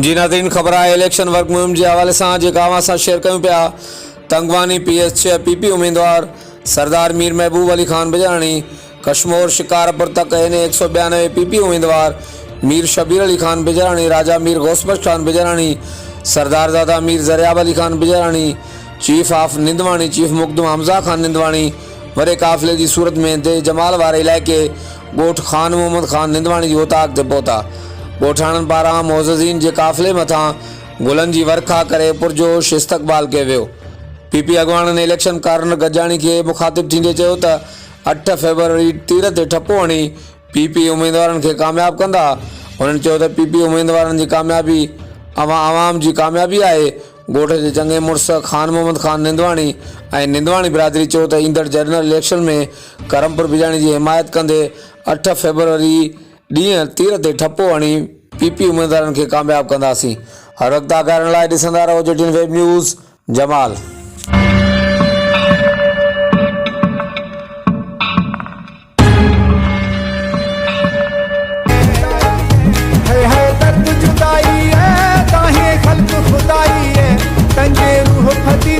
जी नाज़रीन, ख़बर आहे इलेक्शन वर्क मुहिम के हवाले से जेका अवां सां शेयर कयूं पिया। तंगवानी PS6 PP उम्मीदवार सरदार मीर महबूब अली खान बिजाणी, कश्मोर शिकारपुर तक NA192 PP उम्मीदवार मीर शबीर अली खान बिजाणी, राजा Mir गौसबख्श Khan Bijarani, Sardar Dada Mir Zaryab Ali Khan Bijarani, chief of Nindwani chief Muqaddam Hamza Khan Nindwani वरे काफ़िले की सूरत में दे जमाल वारे इलाइक़े ॻोठ खान मोहम्मद खान निंदवाणी की ओताक ते पहुता। ॻोठाणनि पारां मोअज़्ज़िज़ीन के काफ़िले मथां गुलनि जी वर्खा करे पुरजोश इस्तक़बाल कयो वियो। PP अॻवाननि इलेक्शन कारण गजाणी के मुखातिब थींदे चयो त 8 फरवरी तीर ते ठप्पो हणी PP उम्मीदवारनि खे कामयाब कंदा। उन्हनि चयो त PP उम्मीदवारनि जी कामयाबी आवाम जी कामयाबी आहे। ॻोठ जे चङे मुड़ुस खान मोहम्मद खान निंदवाणी ऐं निंदवाणी बिरादरी चयो त ईंदड़ जनरल इलेक्शन में करमपुर बिजाणी की हिमायत कंदे 8 फरवरी ॾींहुं तीर ते ठप्पो हणी PP उम्मीदवारनि खे कामयाब कंदासीं। हर वक़्तु आगाहण लाइ ॾिसंदा रहो JTN वेब न्यूज़। जमाल जुदाई है, ताहे खल्क खुदाई है, तंगे रूह फती